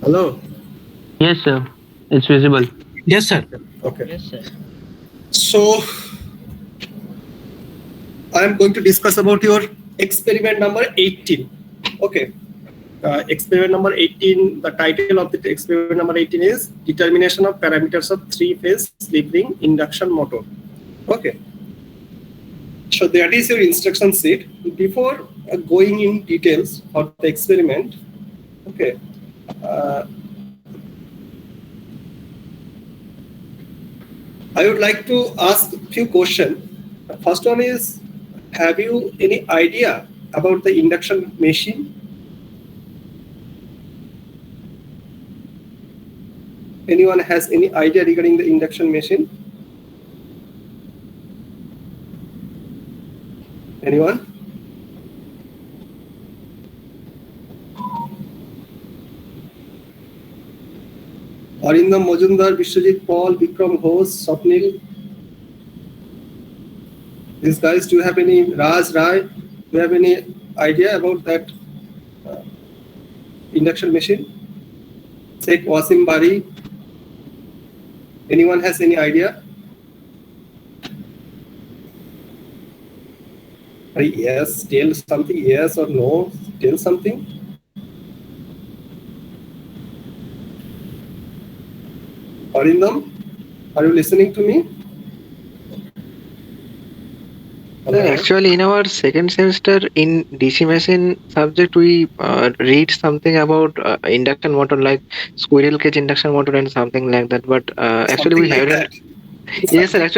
Hello. Yes, sir. It's visible. Yes, sir. Okay. Yes, sir. So I am going to discuss about your experiment number 18. Okay. Experiment number 18, the title of the experiment number 18 is Determination of Parameters of Three-Phase Slip Ring Induction Motor. Okay. So that is your instruction sheet. Before going in details for the experiment, okay, uh, I would like to ask a few questions. First one is, have you any idea about the induction machine? Anyone has any idea regarding the induction machine? Anyone? Arindam Majumdar, Vishwajit Paul, Vikram Ghosh, Swapnil. These guys, do you have any, Raj Rai, do you have any idea about that induction machine? Sheikh Wasim Bari. Anyone has any idea? Yes, tell something, yes or no, tell something. Arindam, are you listening to me? Sir, actually, in our second semester in DC machine subject, we read something about induction motor, like squirrel cage induction motor and something like that. But actually, we Something like haven't. that. Yes, sir.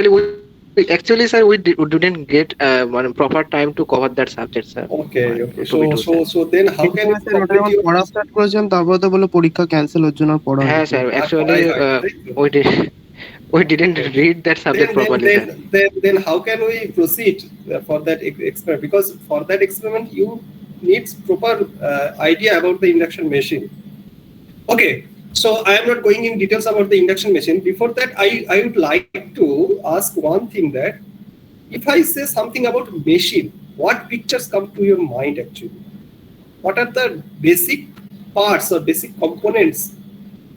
Actually, sir, we didn't get one proper time to cover that subject, sir. Okay, okay. To be true, sir. So then how can you complete your পড়া start করেছেন তারপর তো বলে পরীক্ষা cancel ওর জন্য আর পড়া হ্যাঁ হয়নি। স্যার, পড়াই actually হয়নি, তাই তো? we didn't read that subject properly, sir. Then how can we proceed for that experiment? Because for that experiment you need proper idea about the induction machine. Okay, so I am not going in details about the induction machine. Before that, I would like to ask one thing, that if I say something about machine, what pictures come to your mind actually? What are the basic parts or basic components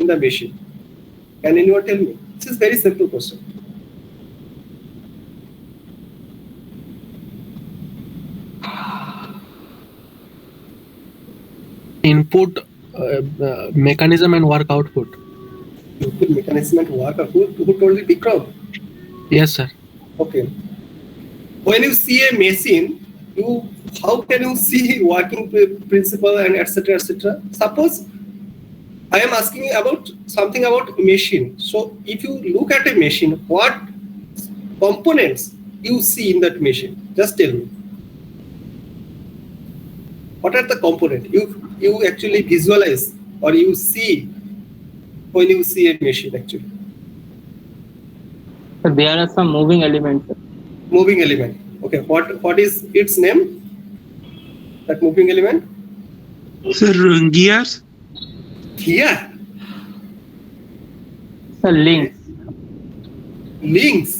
in the machine? Can anyone tell me? This is very simple question. Input, mechanism and work output. Input, mechanism and work. Who told you? Bikram? Yes, sir. Okay. When you see a machine, how can you see working principle and etc. etc. Suppose I am asking you about something about machine. So if you look at a machine, what components you see in that machine? Just tell me. What are the components you actually visualize or you see when you see a machine actually? So there are some moving elements. Moving element. Okay. What is its name? That moving element? Sir, gears. Gear. So links. Links.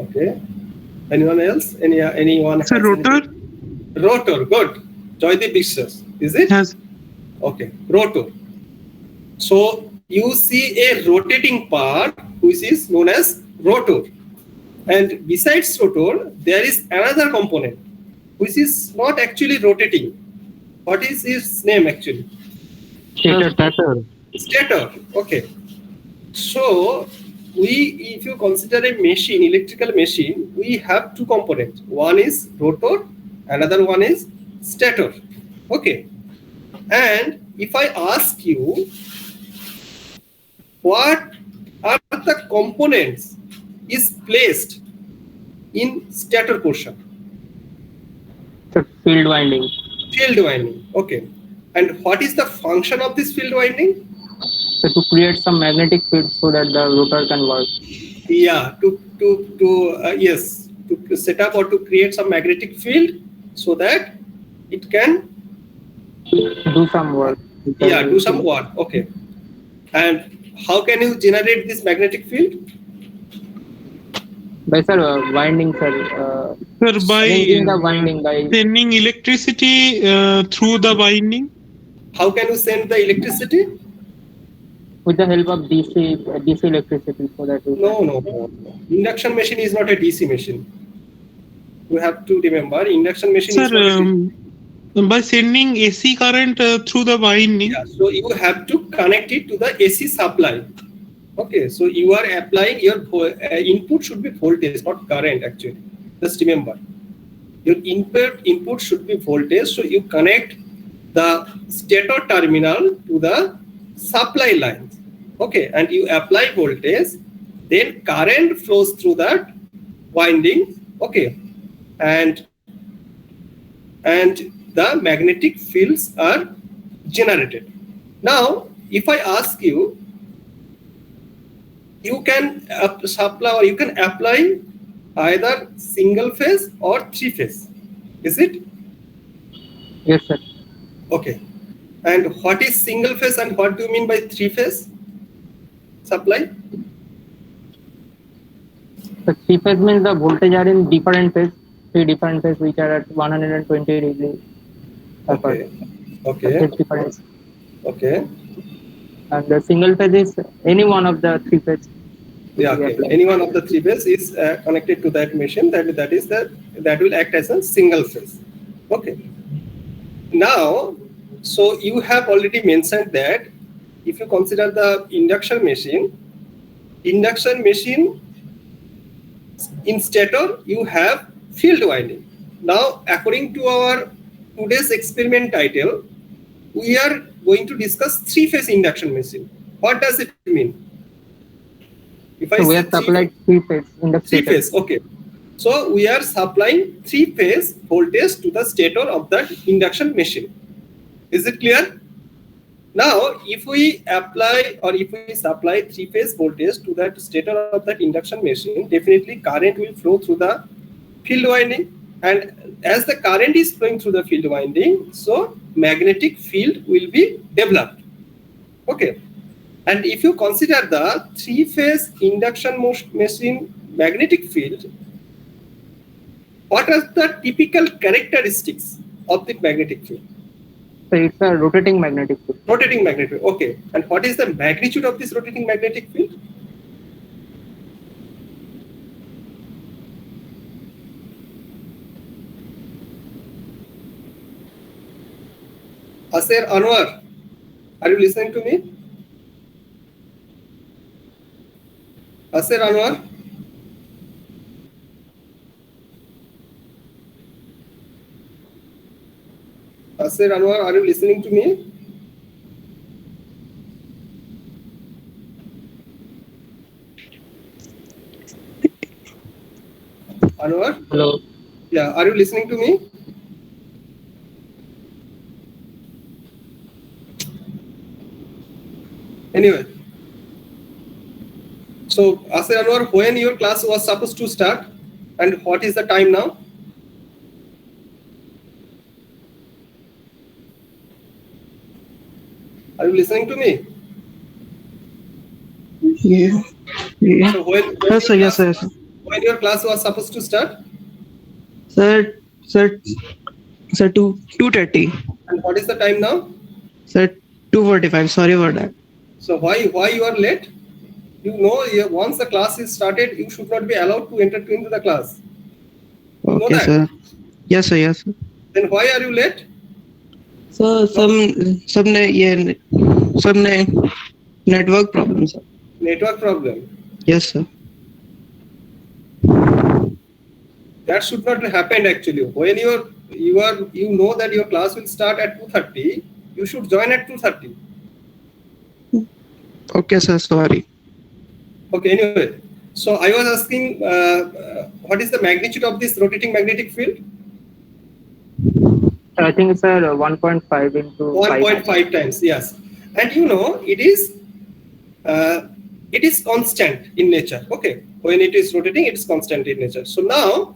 Okay. Anyone else? Anyone? Sir, rotor. Rotor. Good. Joydeep Biswas. Is it? Yes. Okay. Rotor. So you see a rotating part which is known as rotor. And besides rotor, there is another component which is not actually rotating. What is its name actually? Stator. Stator. Okay. So if you consider a machine, electrical machine, we have two components. One is rotor, another one is stator. Okay. And if I ask you, what are the components is placed in stator portion? So field winding. Field winding. Okay. And what is the function of this field winding? So to create some magnetic field so that the rotor can work. Yeah, to set up or to create some magnetic field so that it can Do some work. do some work. Okay. And how can you generate this magnetic field? By sir, winding, sir. Sir, by Changing the winding by. sending electricity through the winding. How can you send the electricity? With the help of DC electricity, so that we No. Induction machine is not a DC machine. You have to remember, induction machine is not a DC. By sending AC current through the winding. Yeah, so you have to connect it to the AC supply. Okay, so you are applying your input should be voltage, not current actually. Just remember, your input should be voltage. So you connect the stator terminal to the supply lines. Okay, and you apply voltage, then current flows through that winding. Okay, and the magnetic fields are generated. Now, if I ask you, you can supply or you can apply either single phase or three phase. Is it? Yes, sir. Okay. And what is single phase and what do you mean by three phase supply? The three phase means the voltage are in different phase, three different phase which are at 120 degrees apart. Okay. Phase difference. Okay. And the single phase is any one of the three phase. Yeah. Okay. Any one of the three phase is connected to that machine. That will act as a single phase. Okay. Now, so you have already mentioned that if you consider the induction machine in stator you have field winding. Now, according to our today's experiment title, we are going to discuss three-phase induction machine. What does it mean? If I So we say have supplied three phase in the stator. three-phase, okay. So we are supplying three-phase voltage to the stator of that induction machine. Is it clear? Now, if we apply or if we supply three-phase voltage to that stator of that induction machine, definitely current will flow through the field winding. And as the current is flowing through the field winding, so magnetic field will be developed. Okay. And if you consider the three-phase induction machine magnetic field, what are the typical characteristics of the magnetic field? So it's a rotating magnetic field. Rotating magnetic field. Okay. And what is the magnitude of this rotating magnetic field? Asir Anwar, are you listening to me? Asir Anwar? Asir Anwar, are you listening to me? Anwar? Hello. Yeah, are you listening to me? Anyway, so Asir Anwar, when your class was supposed to start and what is the time now? Are you listening to me? Yeah. So when Yes, sir. when your class was supposed to start? Sir, 2:30. And what is the time now? Sir, 2:45. Sorry for that. So why you are late? You know, once the class is started, you should not be allowed to enter into the class. You know Okay, that? sir. Yes, sir. Yes, sir. Then why are you late? So सबने network problem, sir. Network problem. Yes, sir. That should not happen actually. When you know that your class will start at 2:30, you should join at 2:30. Okay, sir. Sorry. Okay, anyway. So I was asking, what is the magnitude of this rotating magnetic field? I think it's 1.5 into 1.5 times, yes. And you know, it is constant in nature. Okay, when it is rotating, it is constant in nature. So now,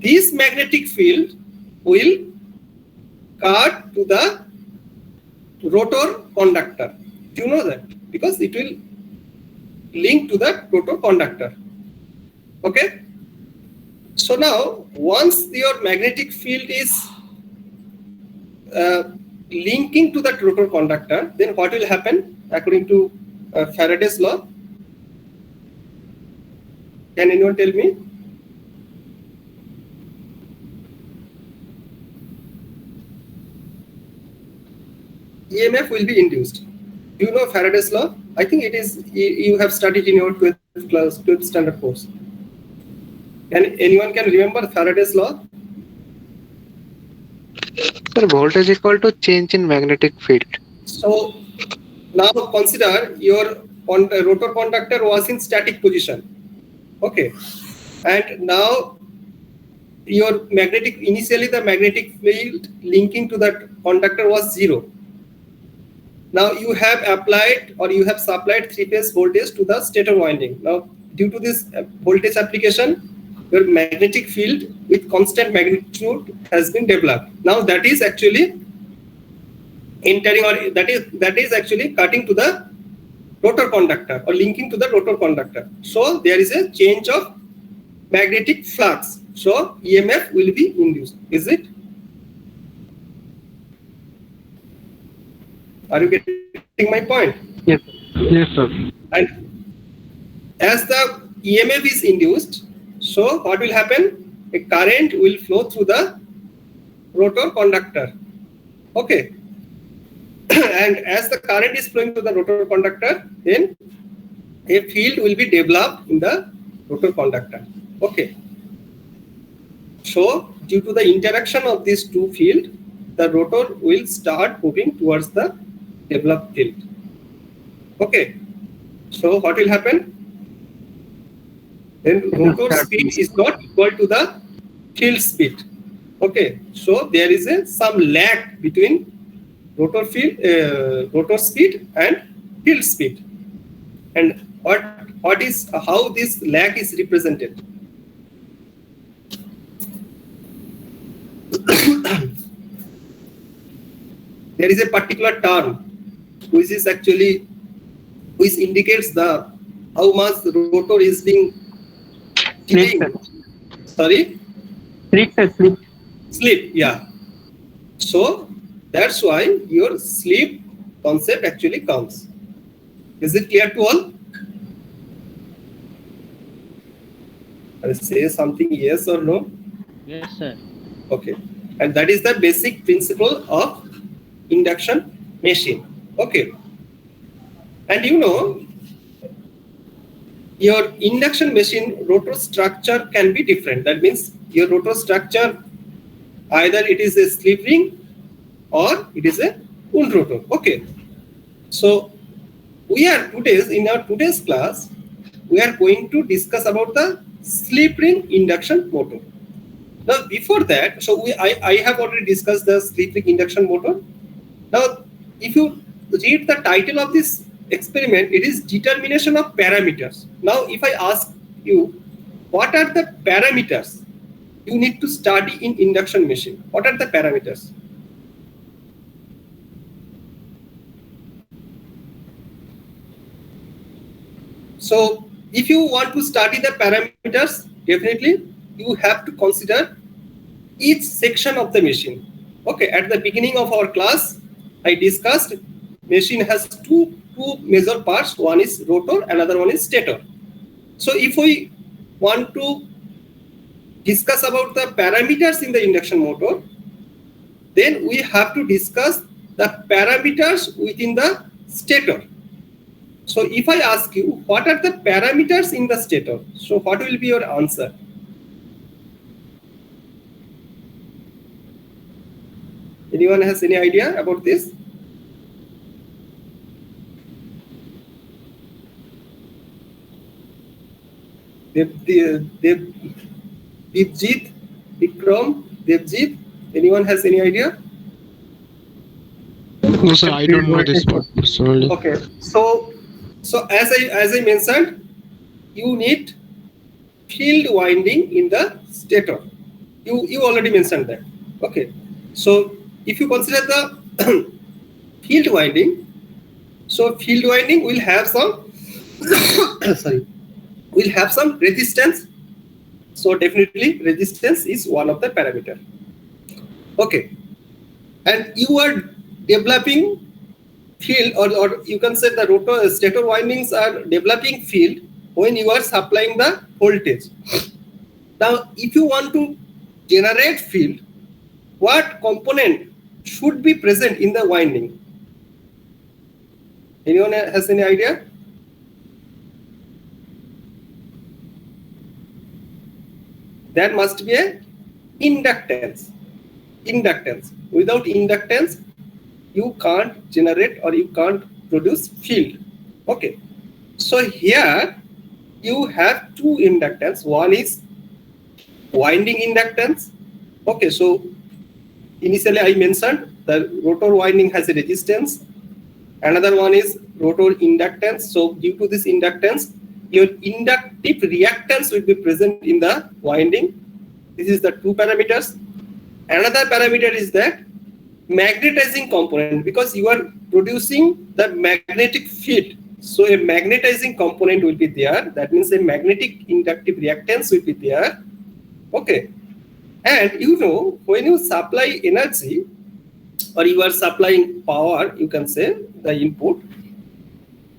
this magnetic field will cut to the rotor conductor. Do you know that? Because it will link to the rotor conductor. Okay. So now, once your magnetic field is linking to that rotor conductor, then what will happen according to Faraday's law? Can anyone tell me? EMF will be induced. Do you know Faraday's law? I think it is, you have studied in your 12th class, 12th standard course. Anyone can remember Faraday's law? Sir, voltage equal to change in magnetic field. So now consider your rotor conductor was in static position. Okay. And now your initially the magnetic field linking to that conductor was 0. Now you have applied or you have supplied 3-phase voltage to the stator winding. Now due to this voltage application, your magnetic field with constant magnitude has been developed. Now that is actually entering, or that is actually cutting to the rotor conductor or linking to the rotor conductor. So there is a change of magnetic flux. So EMF will be induced. Is it? Are you getting my point? Yes. Yes, sir. And as the EMF is induced, so what will happen? A current will flow through the rotor conductor. Okay. And as the current is flowing through the rotor conductor, then a field will be developed in the rotor conductor. Okay. So due to the interaction of these two fields, the rotor will start moving towards the developed field. Okay. So what will happen? Then rotor speed is not equal to the field speed. Okay. So there is some lag between rotor speed and field speed. And how this lag is represented? There is a particular term which indicates how much the rotor is being Sorry? Slip, yeah. So that's why your slip concept actually comes. Is it clear to all? I'll say something yes or no? Yes, sir. Okay. And that is the basic principle of induction machine. Okay. And you know, your induction machine rotor structure can be different. That means your rotor structure, either it is a slip ring or it is a wound rotor. Okay. So in our today's class, we are going to discuss about the slip ring induction motor. Now before that, so I have already discussed the slip ring induction motor. Now if you read the title of this experiment, it is determination of parameters. Now if I ask you, what are the parameters you need to study in induction machine? What are the parameters? So if you want to study the parameters, definitely you have to consider each section of the machine. Okay, at the beginning of our class, I discussed machine has two major parts. One is rotor, another one is stator. So if we want to discuss about the parameters in the induction motor, then we have to discuss the parameters within the stator. So if I ask you, what are the parameters in the stator? So what will be your answer? Anyone has any idea about this? Devjit, Vikram, Devjit, anyone has any idea? No, sir, I don't know this one personally. Okay, so as I mentioned, you need field winding in the stator. You already mentioned that. Okay, so if you consider the field winding, so field winding will have some will have some resistance. So definitely resistance is one of the parameter. Okay, and you are developing field, or you can say the rotor stator windings are developing field when you are supplying the voltage. Now, if you want to generate field, what component should be present in the winding? Anyone has any idea? There must be a inductance. Inductance. Without inductance, you can't generate or you can't produce field. Okay. So here you have two inductance. One is winding inductance. Okay, so initially I mentioned the rotor winding has a resistance. Another one is rotor inductance. So due to this inductance, your inductive reactance will be present in the winding. This is the two parameters. Another parameter is that magnetizing component, because you are producing the magnetic field. So a magnetizing component will be there. That means a magnetic inductive reactance will be there. Okay. And you know, when you supply energy or you are supplying power, you can say the input,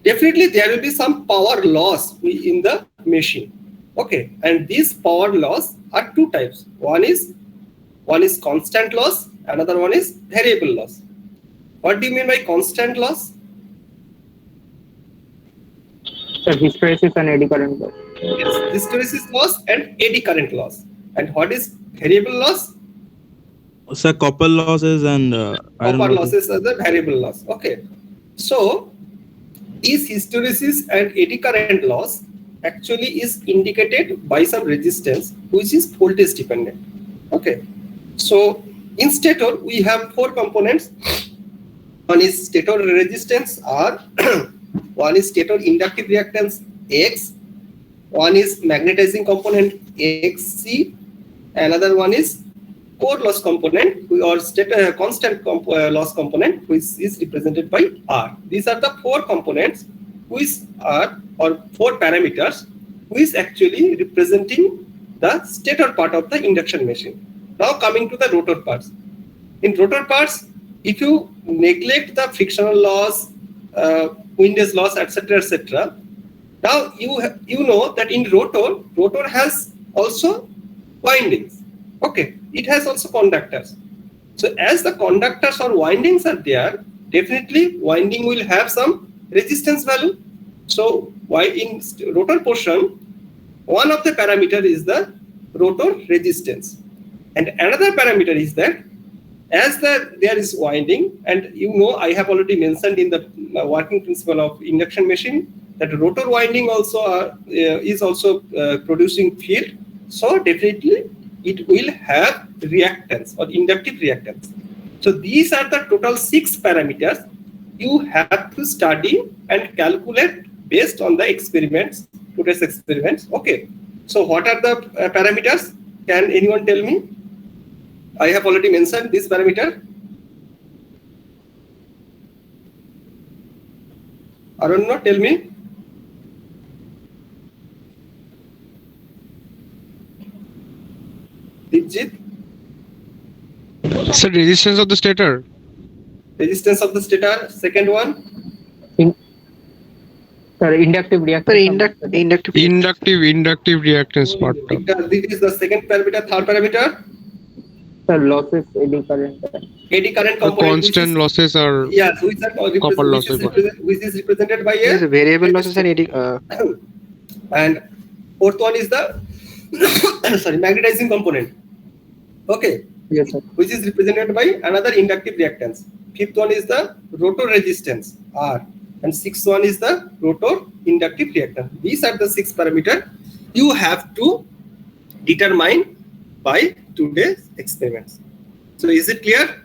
definitely there will be some power loss in the machine. Okay. And these power loss are two types. One is constant loss, another one is variable loss. What do you mean by constant loss? So hysteresis and eddy current loss. Yes, hysteresis loss and eddy current loss. And what is variable loss? Sir, copper losses and Copper losses are the variable loss. Okay. So this hysteresis and eddy current loss actually is indicated by some resistance which is voltage dependent. Okay. So in stator we have four components. One is stator resistance R, one is stator inductive reactance X, one is magnetizing component XC, another one is core loss component or stator constant loss component, which is represented by R. These are the four components which are, or four parameters, which actually representing the stator part of the induction machine. Now coming to the rotor parts. In rotor parts, if you neglect the frictional loss, windage loss, etc., now you know that in rotor has also windings. Okay, it has also conductors. So as the conductors or windings are there, definitely winding will have some resistance value. So why in rotor portion, one of the parameter is the rotor resistance. And another parameter is that as there is winding, and you know I have already mentioned in the working principle of induction machine that rotor winding also is also producing field. So definitely it will have reactance or inductive reactance. So these are the total 6 parameters you have to study and calculate based on the experiments, today's experiments. Okay. So what are the parameters? Can anyone tell me? I have already mentioned this parameter. Arunna, tell me. Dijit, Sir, resistance of the stator. resistance of the stator. Second one. Sorry, inductive reactance. Sir, Inductive reactance part. This is the second parameter. Third parameter. Sir, losses, eddy current. Eddy current The component. constant losses are Yes, which is represented by a variable losses and eddy. And fourth one is the sorry, magnetizing component. Okay. Yes, sir. Which is represented by another inductive reactance. Fifth one is the rotor resistance R, and sixth one is the rotor inductive reactance. These are the 6 parameters you have to determine by today's experiments. So is it clear?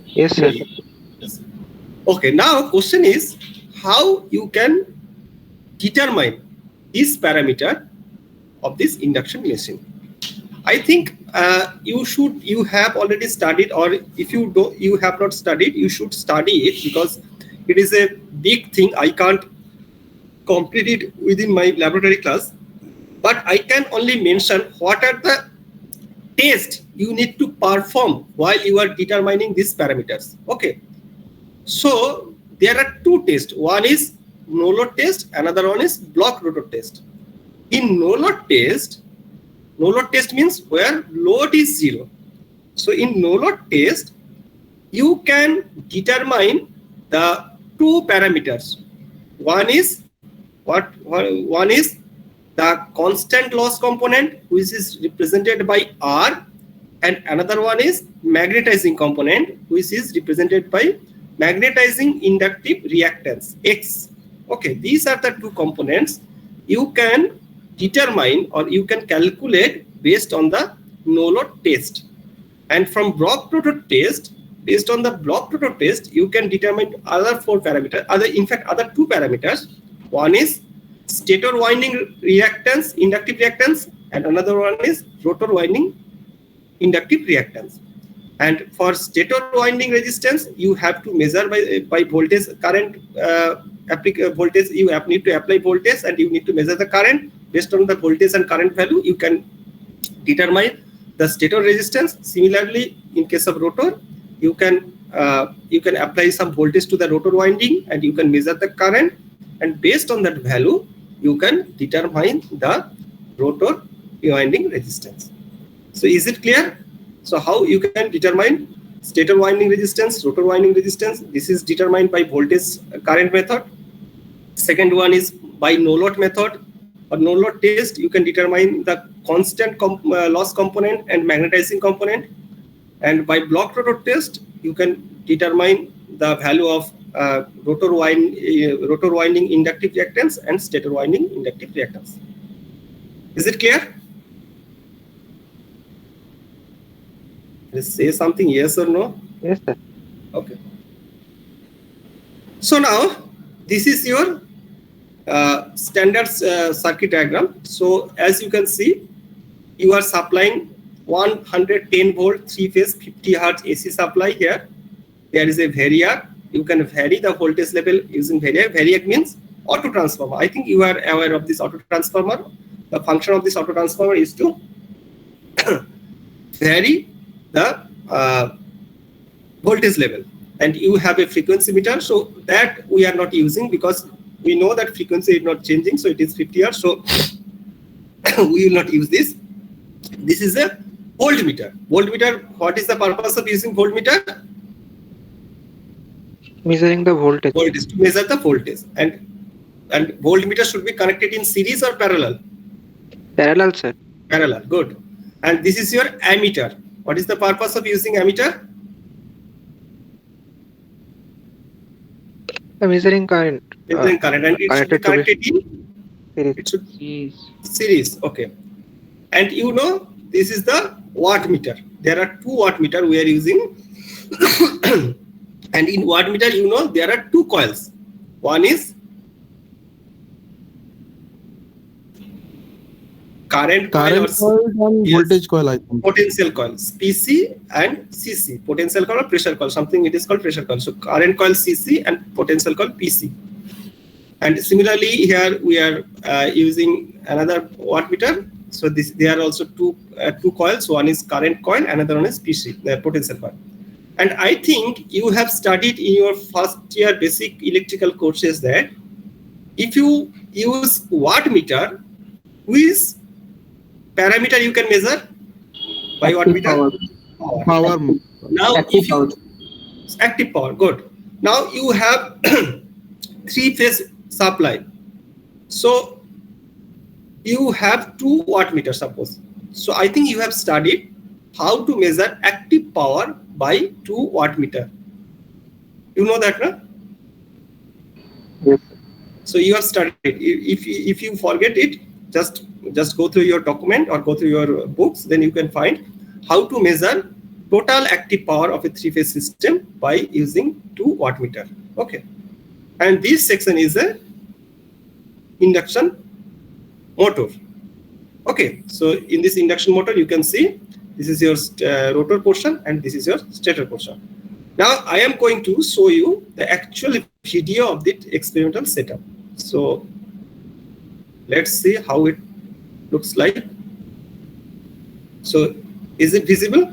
Yes, sir. Yes. Okay, now question is how you can determine this parameter of this induction machine. I think you have already studied, or if you have not studied, you should study it, because it is a big thing. I can't complete it within my laboratory class, but I can only mention what are the test you need to perform while you are determining these parameters. Okay. So there are two tests. One is no load test, another one is block rotor test. In no load test means where load is 0. So in no load test, you can determine the two parameters. One is one is the constant loss component, which is represented by R, and another one is magnetizing component, which is represented by magnetizing inductive reactance X. Okay, these are the two components you can determine or you can calculate based on the no load test. And from block rotor test, based on the block rotor test, you can determine other four parameters, other two parameters. One is stator winding reactance, inductive reactance, and another one is rotor winding inductive reactance. And for stator winding resistance, you have to measure by voltage, current voltage. You need to apply voltage and you need to measure the current. Based on the voltage and current value, you can determine the stator resistance. Similarly, in case of rotor, you can apply some voltage to the rotor winding and you can measure the current. And based on that value, you can determine the rotor winding resistance. So is it clear? So how you can determine stator winding resistance, rotor winding resistance? This is determined by voltage current method. Second one is by no load method or no load test. You can determine the constant loss component and magnetizing component. And by block rotor test, you can determine the value of rotor winding inductive reactance and stator winding inductive reactance. Is it clear? Let's say something, yes or no? Yes, sir. Okay. So now this is your standard circuit diagram. So as you can see, you are supplying 110 volt 3-phase 50 Hertz AC supply here. There is a variac. You can vary the voltage level using variac. Variac means auto transformer. I think you are aware of this auto transformer. The function of this auto transformer is to vary the voltage level, and you have a frequency meter. So that we are not using because we know that frequency is not changing, so it is 50 Hertz. So we will not use this. This is a voltmeter. Voltmeter, what is the purpose of using voltmeter? Measuring the voltage. Voltage, to measure the voltage. And voltmeter should be connected in series or parallel? Parallel, sir. Parallel, good. And this is your ammeter. What is the purpose of using ammeter? Measuring current. Measuring current, and it should be connected in series. it should series. Okay. And you know, this is the wattmeter. There are two wattmeter we are using. And in wattmeter, you know, there are two coils. One is current coil or and voltage coil, I think. potential coils, PC and CC. Potential coil or pressure coil, something it is called pressure coil. So current coil CC and potential coil PC. And similarly here we are using another wattmeter. So there are also two coils. One is current coil, another one is PC, the potential coil. And I think you have studied in your first year basic electrical courses that if you use wattmeter, which parameter you can measure by wattmeter? Power. Now Active if you active power, good. Now you have 3-phase supply. So you have 2 wattmeters, suppose. So I think you have studied how to measure active power by 2 wattmeter. You know that, no? Yes. So you have studied. If you forget it, just go through your document or go through your books, then you can find how to measure total active power of a 3-phase system by using 2 wattmeter. Okay. And this section is a induction motor. Okay. So in this induction motor, you can see this is your rotor portion and this is your stator portion. Now I am going to show you the actual video of the experimental setup. So let's see how it looks like. So Is it visible?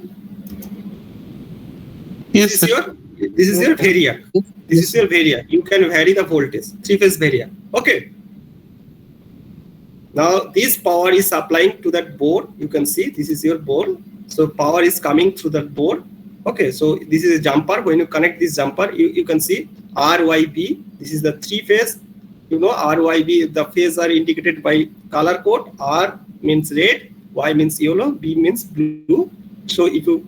Yes, sir. This is your variac. This is your variac. You can vary the voltage, three-phase variac. Okay. Now this power is supplying to that board. You can see this is your board. So power is coming through that board. Okay, so this is a jumper. When you connect this jumper, you can see RYB. This is the three-phase. You know RYB, the phase are indicated by color code. R means red, Y means yellow, B means blue. So if you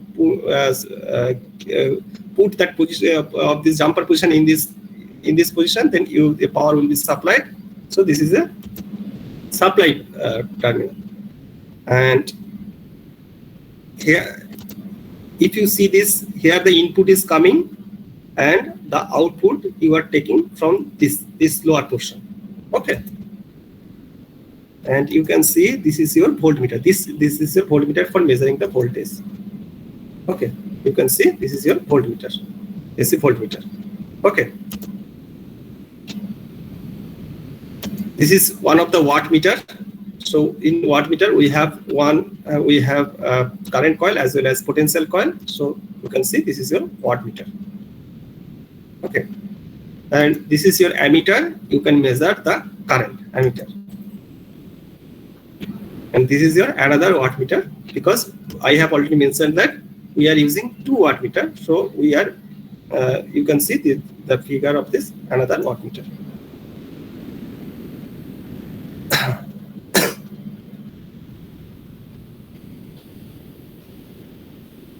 put that position of this jumper position in this position, then the power will be supplied. So this is a supply terminal. And here, if you see this, here the input is coming and the output you are taking from this lower portion. Okay. And you can see this is your voltmeter. This is your voltmeter for measuring the voltage. Okay. You can see this is your voltmeter. AC voltmeter. Okay. This is one of the wattmeter. So in wattmeter we have current coil as well as potential coil. So you can see this is your wattmeter. Okay. And this is your ammeter. You can measure the current ammeter. And this is your another wattmeter, because I have already mentioned that we are using 2 wattmeter. So we are you can see the figure of this another wattmeter.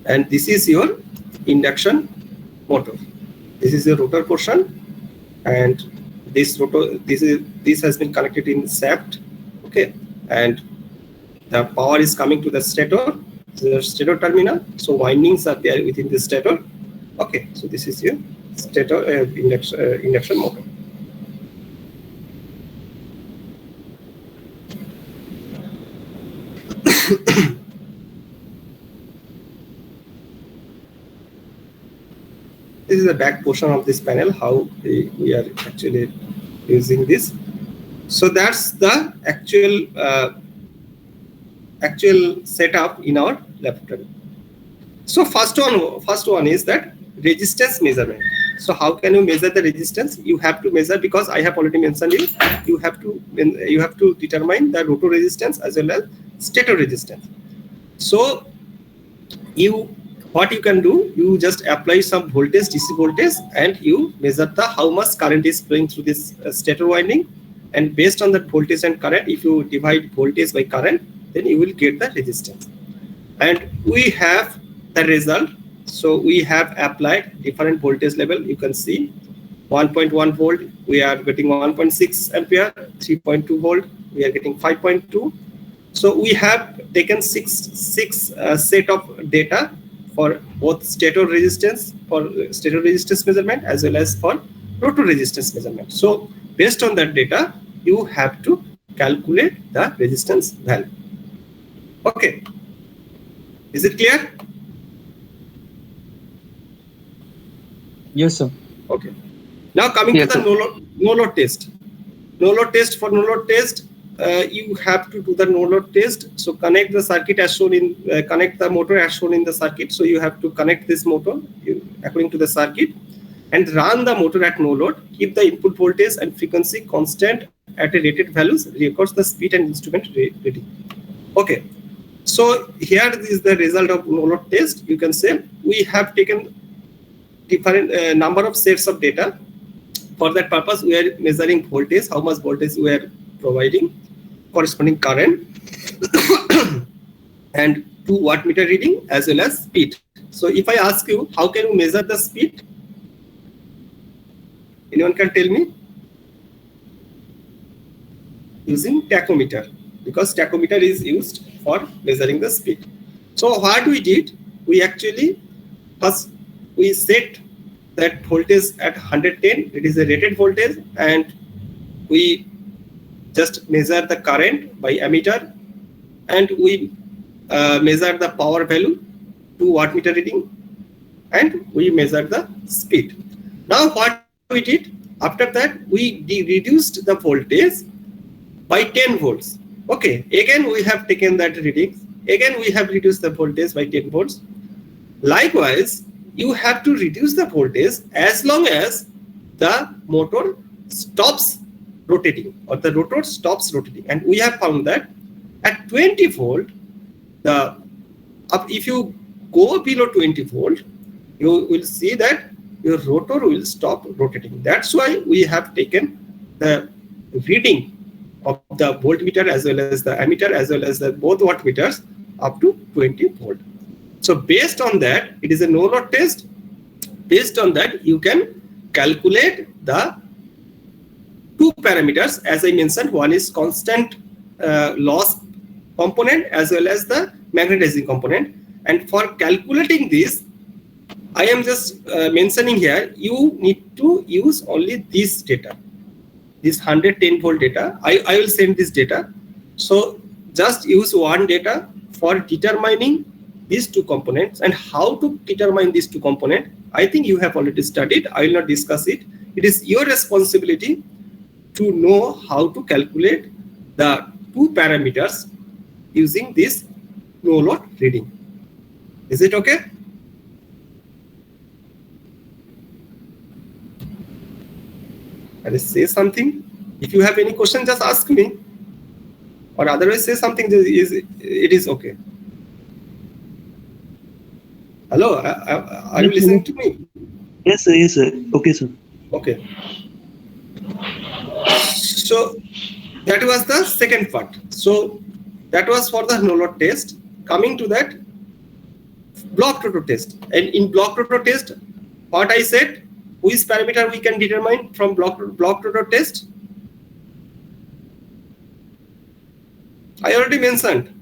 And this is your induction motor. This is your rotor portion, and this has been connected in shaft. Okay, and the power is coming to the stator terminal. So windings are there within the stator. Okay, so this is your stator induction motor. This is the back portion of this panel, how we are actually using this. So that's the actual setup in our laboratory. So first one is that resistance measurement. So how can you measure the resistance? You have to measure, because I have already mentioned it, you have to determine the rotor resistance as well as stator resistance. So what you can do, you just apply some voltage, DC voltage, and you measure how much current is flowing through this stator winding, and based on that voltage and current, if you divide voltage by current, then you will get the resistance. And we have the result. So we have applied different voltage level. You can see 1.1 volt, we are getting 1.6 ampere, 3.2 volt, we are getting 5.2. So we have taken six set of data for both stator resistance measurement as well as for rotor resistance measurement. So based on that data, you have to calculate the resistance value. Okay, is it clear? Yes, sir. Okay. Now coming to the no load test. No load test, you have to do the no load test. So connect the circuit as shown in connect the motor as shown in the circuit. So you have to connect this motor according to the circuit and run the motor at no load. Keep the input voltage and frequency constant at a rated values. Records the speed and instrument reading. Okay. So here is the result of no load test. You can say we have taken different number of sets of data. For that purpose, we are measuring voltage, how much voltage we are providing, corresponding current, and 2 wattmeter reading as well as speed. So if I ask you, how can you measure the speed? Anyone can tell me? Using tachometer, because tachometer is used for measuring the speed. So what we did, we actually first we set that voltage at 110. It is a rated voltage, and we just measure the current by ammeter, and we measure the power value, 2 wattmeter reading, and we measure the speed. Now what we did, after that we reduced the voltage by 10 volts. Okay, again we have taken that reading again we have reduced the voltage by 10 volts. Likewise, you have to reduce the voltage as long as the motor stops rotating or the rotor stops rotating. And we have found that at 20 volt, if you go below 20 volt, you will see that your rotor will stop rotating. That's why we have taken the reading of the voltmeter as well as the ammeter as well as the both wattmeters up to 20 volt. So based on that, it is a no load test. Based on that, you can calculate the two parameters. As I mentioned, one is constant loss component as well as the magnetizing component. And for calculating this, I am just mentioning here, you need to use only this data, this 110 volt data. I will send this data. So just use one data for determining these two components. And how to determine these two components, I think you have already studied. I will not discuss it. It is your responsibility to know how to calculate the two parameters using this no load reading. Is it okay? I'll say something. If you have any question, just ask me. Or otherwise say something. It is okay. Hello, are you listening to me? Yes, sir. Yes, sir. Okay, sir. Okay. So that was the second part. So that was for the no load test. Coming to that block rotor test. And in block rotor test, what I said, which parameter we can determine from block rotor test? I already mentioned.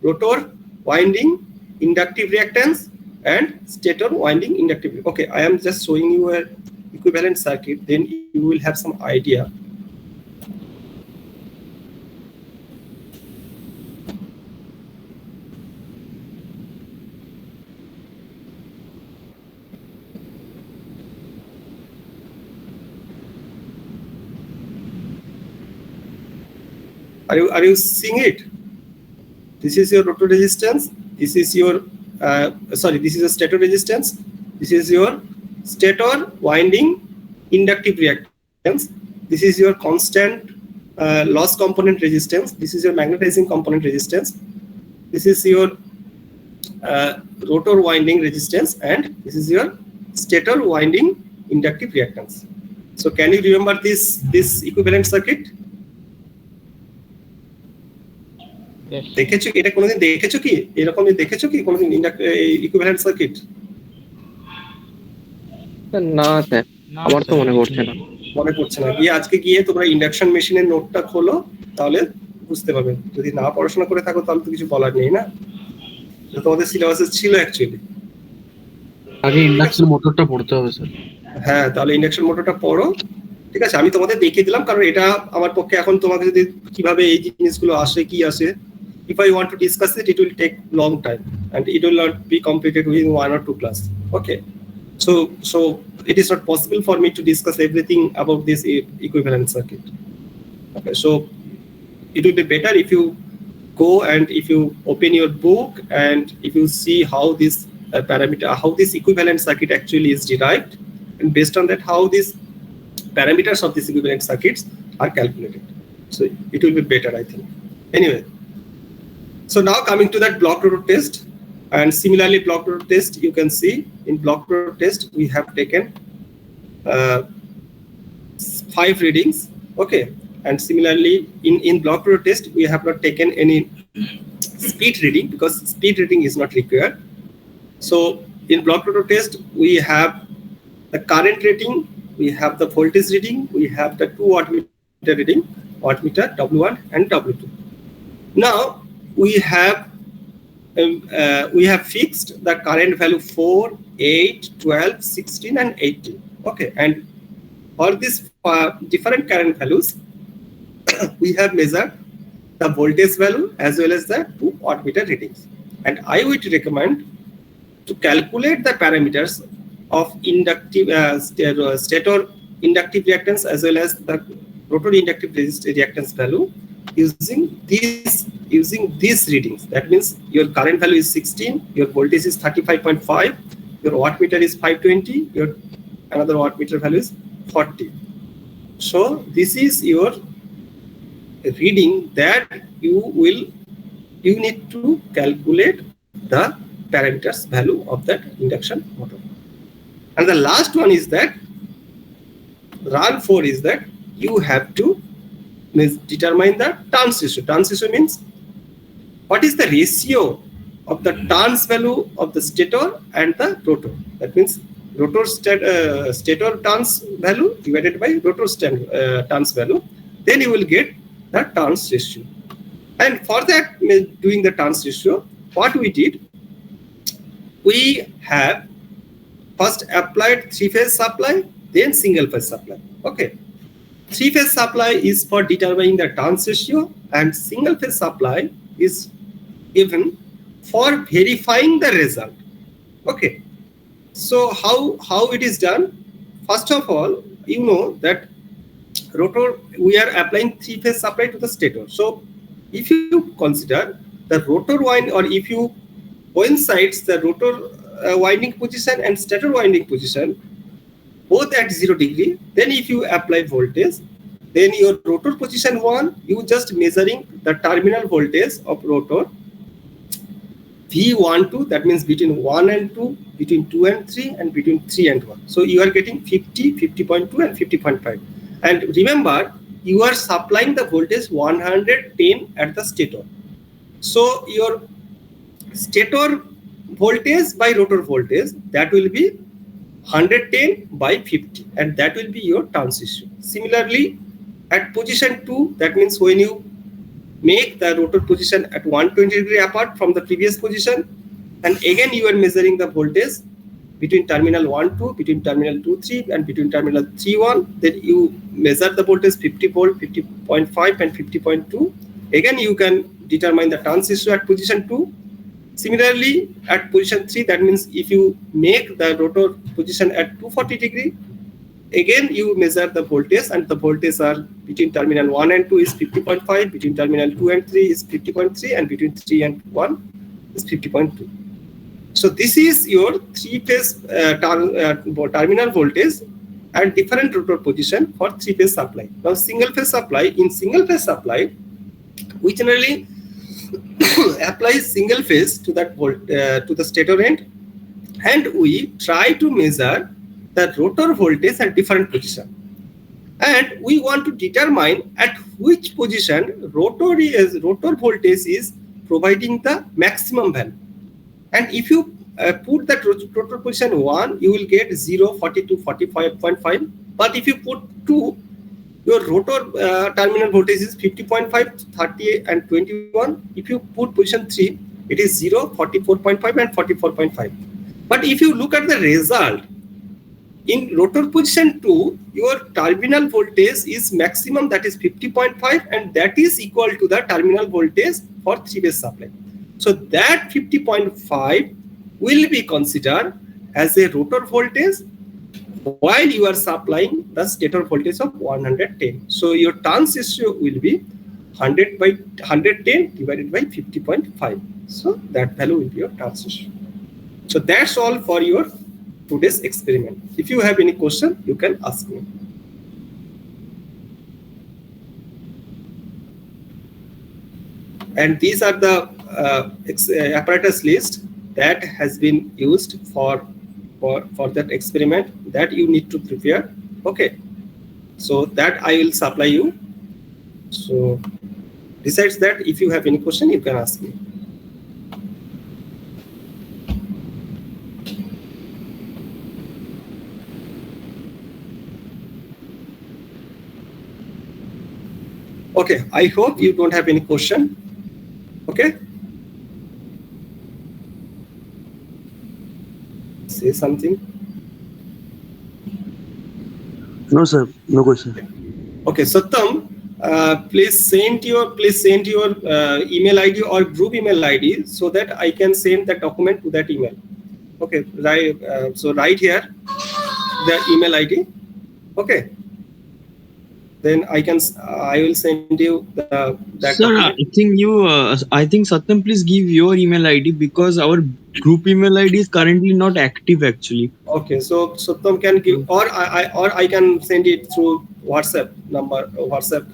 Rotor winding inductive reactance and stator winding inductive. Okay, I am just showing you a equivalent circuit, then you will have some idea. Are you seeing it? This is your rotor resistance. This is your this is a stator resistance. This is your stator winding inductive reactance. This is your constant loss component resistance. This is your magnetizing component resistance. This is your rotor winding resistance, and this is your stator winding inductive reactance. So can you remember this equivalent circuit? দেখেছো এটা কোনোদিন দেখেছো কি এরকমই দেখেছো কি কোনোদিন equivalent circuit? না স্যার, আমার তো মনে পড়ছে না। গিয়ে আজকে গিয়ে তোমরা ইন্ডাকশন মেশিনের নোটটা খোলো, তাহলে বুঝতে পারবে। যদি না পড়াশোনা করে থাকো তাহলে তো কিছু বলার নেই না, তোমাদের সিলেবাসে ছিল অ্যাকচুয়ালি। আগে ইন্ডাকশন মোটরটা পড়তে হবে স্যার। হ্যাঁ, তাহলে ইন্ডাকশন মোটরটা পড়ো। ঠিক আছে, আমি তোমাদের দেখিয়ে দিলাম, কারণ এটা আমার পক্ষে এখন তোমাকে যদি কিভাবে এই জিনিসগুলো আসে কি আসে, if I want to discuss it, it will take long time and it will not be completed within 1 or 2 class. Okay, so it is not possible for me to discuss everything about this equivalent circuit. Okay, so it will be better if you go and if you open your book and if you see how this how this equivalent circuit actually is derived, and based on that how these parameters of these equivalent circuits are calculated. So it will be better, I think. Anyway, so now coming to that block rotor test, and similarly block rotor test, you can see in block rotor test we have taken 5 readings. Okay, and similarly in block rotor test we have not taken any speed reading because speed reading is not required. So in block rotor test we have the current rating, we have the voltage reading, we have the 2 wattmeter reading, wattmeter W1 and W2. Now we have fixed the current value 4, 8, 12, 16 and 18. Okay, and all these different current values we have measured the voltage value as well as the 2 wattmeter readings. and I would recommend to calculate the parameters of inductive stator inductive reactance as well as the rotor inductive reactance value using these readings. That means your current value is 16, your voltage is 35.5, your wattmeter is 520, your another wattmeter value is 40. So this is your reading that you need to calculate the parameters value of that induction motor. And the last one is that run 4 is that you have to determine the turns ratio. Turns ratio means what is the ratio of the turns value of the stator and the rotor. That means rotor stator turns value divided by rotor turns value. Then you will get the turns ratio. And for that, doing the turns ratio, what we did, we have first applied 3-phase supply, then single-phase supply. Okay. 3-phase supply is for determining the turns ratio, and single-phase supply is given for verifying the result. Okay. So how it is done? First of all, you know that rotor, we are applying 3-phase supply to the stator. So if you consider the rotor wind, or if you coincides the rotor winding position and stator winding position both at 0 degree, then if you apply voltage, then your rotor position 1, you just measuring the terminal voltage of rotor V12, that means between 1 and 2, between 2 and 3, and between 3 and 1. So you are getting 50, 50.2 and 50.5. And remember, you are supplying the voltage 110 at the stator. So your stator voltage by rotor voltage, that will be 110 by 50, and that will be your turns ratio. Similarly, at position 2, that means when you make the rotor position at 120 degree apart from the previous position, and again you are measuring the voltage between terminal 1, 2, between terminal 2, 3, and between terminal 3, 1, then you measure the voltage 50 volt, 50.5 and 50.2. Again, you can determine the turns ratio at position 2. Similarly, at position 3, that means if you make the rotor position at 240 degree, again you measure the voltage, and the voltage are between terminal 1 and 2 is 50.5, between terminal 2 and 3 is 50.3, and between 3 and 1 is 50.2. So this is your 3-phase terminal voltage and different rotor position for 3-phase supply. Now single-phase supply, in single-phase supply, we generally apply single phase to that to the stator end, and we try to measure the rotor voltage at different position, and we want to determine at which position rotor voltage is providing the maximum value. And if you put that rotor position 1, you will get 0, 42, 45.5. But if you put 2, your rotor terminal voltage is 50.5, 30 and 21. If you put position 3, it is 0, 44.5 and 44.5. But if you look at the result, in rotor position 2, your terminal voltage is maximum, that is 50.5, and that is equal to the terminal voltage for 3-phase supply. So that 50.5 will be considered as a rotor voltage while you are supplying the stator voltage of 110. So your turns ratio will be 100 by 110 divided by 50.5. So that value will be your turns ratio. So that's all for your today's experiment. If you have any question, you can ask me. And these are the apparatus list that has been used for that experiment that you need to prepare. Okay, so that I will supply you. So besides that, if you have any question, you can ask me. Okay, I hope you don't have any question. Okay. Say something. No, sir. No question. Okay, Satyam, please send your email ID or group email ID so that I can send that document to that email. Okay, right. So write here the email ID. Okay. Then I will send you that Sir, document. I think Satyam, please give your email ID because our group email ID is currently not active actually. Okay, so Satyam can give, or I can send it through WhatsApp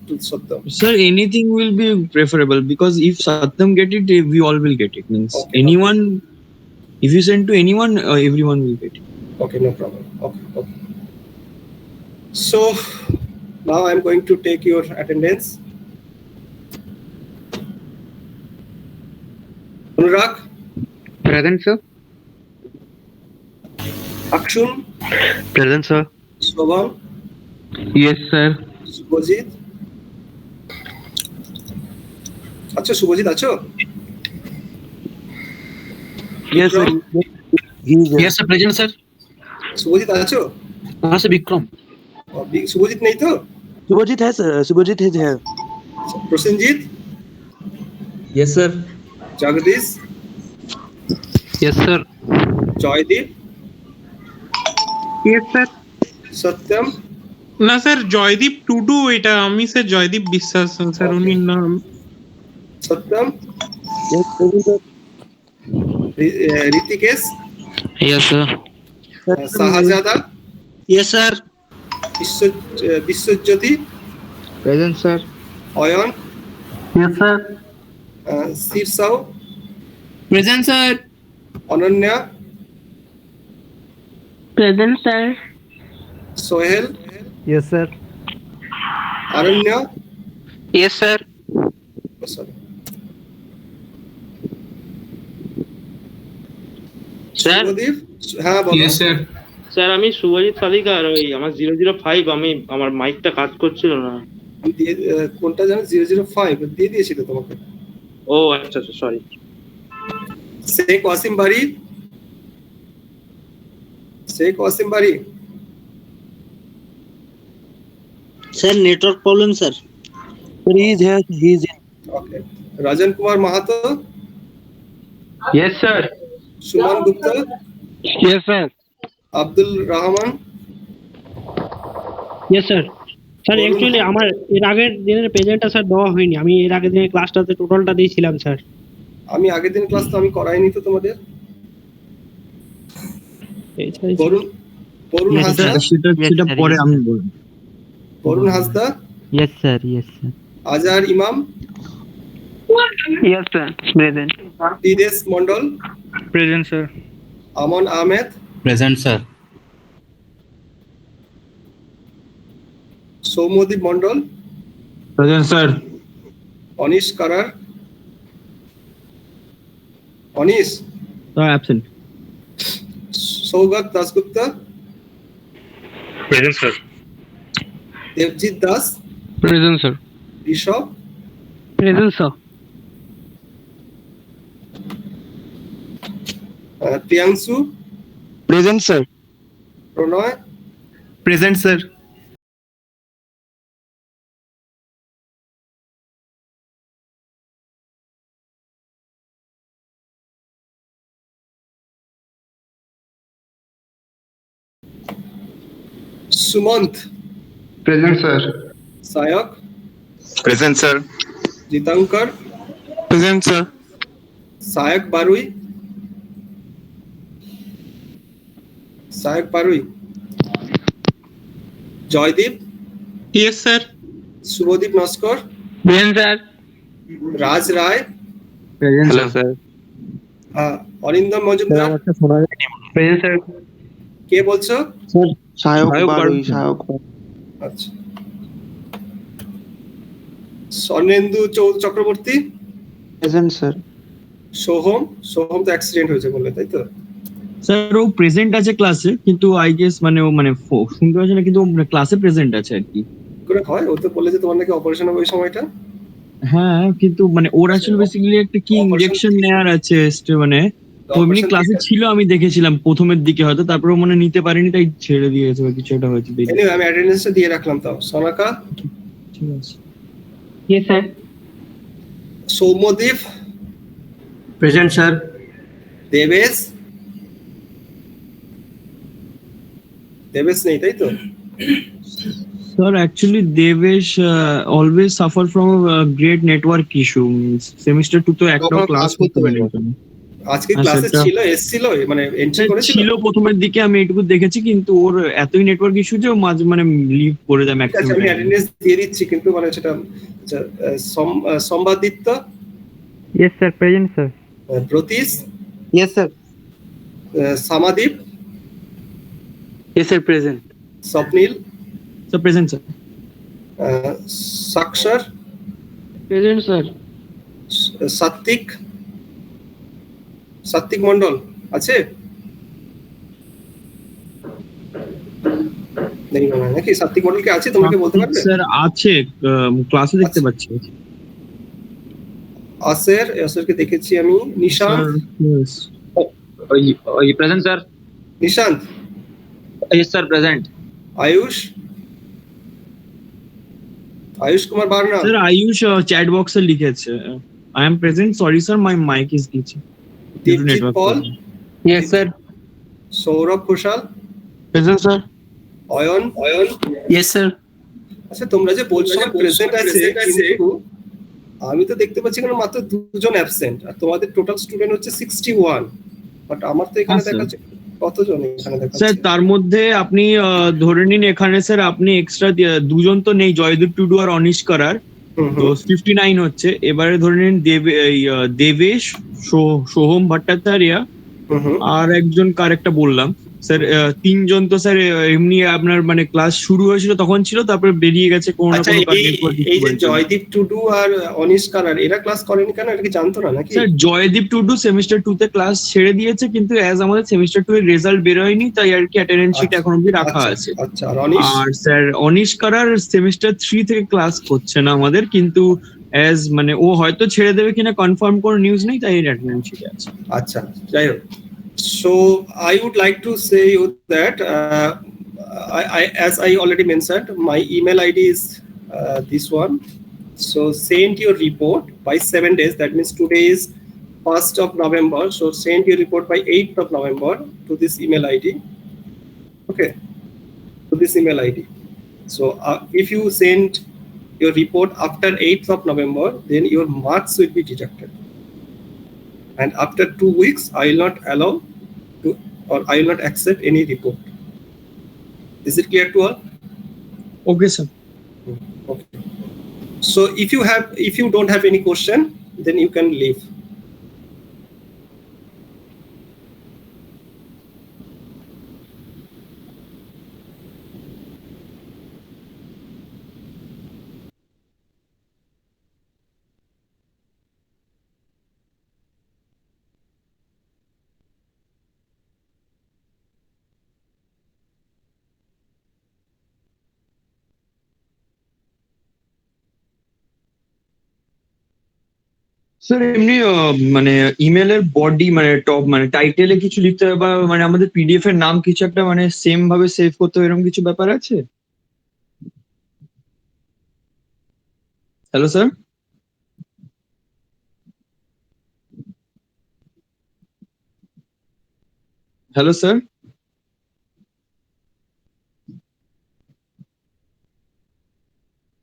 to Satyam. Sir, anything will be preferable because if Satyam get it, we all will get it. Means Okay, anyone, if you send to anyone, everyone will get it. Okay, no problem. Okay. So now I'm going to take your attendance. Anurag, Present, sir. Akshun, Present, sir. Shobham, Yes, sir. Subhajit. আচ্ছা সুভজিৎ আছো? Yes, sir. Yes, sir. Present, sir. Subhajit আছো? Sir, Bikram. Subhajit নেই তো? Subhajit has here. Prosenjit, Yes, sir. Jagadish, Yes, sir. Joydeep, Yes, sir. সত্যম, না sir Joydeep Tudu, এটা আমি sir Joydeep বিশ্বাস sir উনি নাম। Satyam, Yes, sir. Hrishikesh, Yes, sir. Shahzada, Yes, sir. Biswajyoti, Present, sir. Ayan, Yes, sir. শীর্ষাও, Present, sir. Ananya, Present, sir. Sohel, Yes, sir. Aranya, Yes, sir. sorry, sir Subhadip, হ্যাঁ বলো। Yes, sir. Sir আমি শুভজিৎ সাদিকার, ওই আমার 005 আমার মাইকটা কাজ করছিল না। কোনটা জানো? 005 দিয়ে দিয়েছিল তোমাকে। ও আচ্ছা আচ্ছা, সরি। শেখ ওয়াসিম বাড়ি, Sir, network problem, sir. Sir, he is here. He is in. Okay, Rajan Kumar Mahato, Yes, sir. Suman Gupta, Yes, sir. Abdul Rahman, yes sir. Sir actually আমার এর আগের দিনের প্রেজেন্টটা স্যার দেওয়া হয়নি, আমি এর আগের দিনের ক্লাসটাতে টোটালটা দিয়েছিলাম স্যার। আমি আগের দিন ক্লাস তো আমি করাইনি তো তোমাদের। বরুণ হাসদা, সেটা পরে আমি বলবো। Varun Hasda, Yes, sir. Yes, sir. আজহার ইমাম, Yes, sir. Present. দিদেশ Mondal, Present, sir. Aman Ahmed, Present, sir. Soumyadip Mondal, Present, sir. Anish Karar, Anish, absent. Sougata Dasgupta, Present, sir. Debjit Das, Present, sir. Rishabh, Present, sir. Priyanshu, Present, sir. Pranay, Present, sir. Sumanta, Present, sir. Sayak, Present, sir. Jitankar, present sir. Sayak Barui, Joydeep, yes sir. Subhadip Naskar, Present, sir. Raj Roy, Hello, sir. Arindam Majumdar. Present, sir. কে বলছো? Sahayok Barui. আচ্ছা, Swarnendu Chakraborty, Present, sir. Soham তো accident হয়েছে বললে, তাই তো? Sir ও present আছে ক্লাসে, কিন্তু আই গেস মানে ও মানে শুনতে পাচ্ছে না, কিন্তু ক্লাসে প্রেজেন্ট আছে আর কি। করে হয়, ও তো বলে যে তোমার নাকি অপারেশন হবে ওই সময়টা। হ্যাঁ, কিন্তু মানে ওর আসলে বেসিক্যালি একটা কি ইনজেকশন নেয়ার আছে, মানে এমনি ক্লাসে ছিল, আমি দেখেছিলাম প্রথমের দিকে, হয়তো তারপরে মনে নিতে পারিনি, তাই ছেড়ে দিয়েছে বা কিছু একটা হয়েছে। এনিওয়ে আমি অ্যাটেন্ডেন্সটা দিয়ে রাখলাম। তাও সনাকা, ঠিক আছে। Yes, sir. Soumyadip, present sir. Debesh, Debesh নেই তাই তো? Sir, actually, Devesh always suffer from a great network issue. Semester 2 তো একটাও কখনো ক্লাস class করতে করতে পারে পারেনি। না। আজকে আচ্ছা, ক্লাসে এটা- ছিল, এসছিল, মানে এন্ট্রি করেছিল? ছিল প্রথমের দিকে আমি এটুকু দেখেছি, কিন্তু ওর এতই নেটওয়ার্ক ইস্যু যে ও মাঝে মানে লিভ করে যায় ঠিক আছে, ম্যাক্সিমাম আমি টাইম। অ্যাটেন্ডেন্স দিয়ে দিচ্ছি, কিন্তু মানে সেটা আচ্ছা, সম্বাদিত্য, Yes, sir. Present, sir. প্রতীশ, Yes, sir. সামাদীপ, Yes, sir. Present. স্বপ্নীল, So present, sir. সাক্ষর, Present, sir. সাত্বিক, সাত্বিক মন্ডল আছে? নেই মনে হয়, নাকি? সাত্বিক মন্ডল কি আছে, তোমরা কি বলতে পারবে? স্যার আছে, ক্লাসে দেখতে পাচ্ছি। আসেরকে দেখেছি আমি। Nishant, present sir. Nishant, yes sir, present. Ayush, Ayush Kumar Verna, sir Ayush chat বক্সে লিখেছে, I am present. Sorry, sir, my mic is glitching. Due to Dipjit network Paul, problem. Yes, sir. Sourav Ghoshal, present sir. Ayan. Yes sir. আচ্ছা, তোমরা যে বলছো প্রেজেন্ট আছে, কিন্তু আমি তো দেখতে পাচ্ছি এখানে মাত্র 2 জন অ্যাবসেন্ট, আর তোমাদের টোটাল স্টুডেন্ট হচ্ছে 61, বাট আমার তো এখানে হ্যাঁ, স্যার। দেখাচ্ছে কতজন এখানে স্যার দেখাচ্ছে? তার মধ্যে আপনি ধরে নিন এখানে স্যার আপনি এক্সট্রা দুজন তো নেই, জয়দীপ টুডু আর অনিশ করার, তো 59 হচ্ছে। এবারে ধরে নিন দেবেশ, সোহম ভট্টাচার্য আর একজন কার একটা বললাম স্যার, তিনজন তো স্যার এমনি আপনার মানে ক্লাস শুরু হয়েছিল তখন ছিল, তারপরে বেরিয়ে গেছে কোনো না আচ্ছা, কোনো কারণে। এই যে জয়দীপ টুডু আর অনিশ কানার, এরা ক্লাস করেনি কেন? এটা কি জানতো না নাকি? স্যার জয়দীপ টুডু সেমিস্টার 2 তে ক্লাস ছেড়ে দিয়েছে, কিন্তু অ্যাজ আমাদের সেমিস্টার 2 এর রেজাল্ট বেরোয়নি, তাই আর কি অ্যাটেন্ডেন্স শিট এখন অবধি রাখা আছে। আচ্ছা, আর অনিশ? আর স্যার অনিশ কারার সেমিস্টার 3 থেকে ক্লাস করছে না আমাদের, কিন্তু অ্যাজ মানে ও হয়তো ছেড়ে দেবে কিনা কনফার্ম কোনো নিউজ নেই, তাই অ্যাটেন্ডেন্স শিটে আছে। আচ্ছা, যাই হোক। So I would like to say you that as I already mentioned, my email ID is this one. So send your report by 7 days. That means today is 1st of November. So send your report by 8th of November to this email ID. Okay, to this email ID. So if you send your report after 8th of November, then your marks will be deducted. And after 2 weeks, I will not allow to, or I will not accept any report. Is it clear to all? Okay, sir. Okay. So if you don't have any question, then you can leave. Sir এমনি মানে ইমেলের body মানে top মানে টাইটেলে কিছু লিখতে হবে, বা মানে আমাদের পিডিএফ এর নাম কিছু একটা মানে সেম ভাবে সেভ করতে হবে, এরকম কিছু ব্যাপার আছে? Hello sir. Hello sir.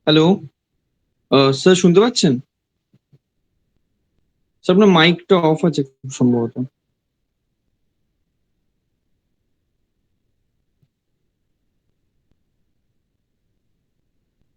Hello sir, শুনতে পাচ্ছেন? স্যার আপনার মাইকটা অফ আছে খুব সম্ভবত।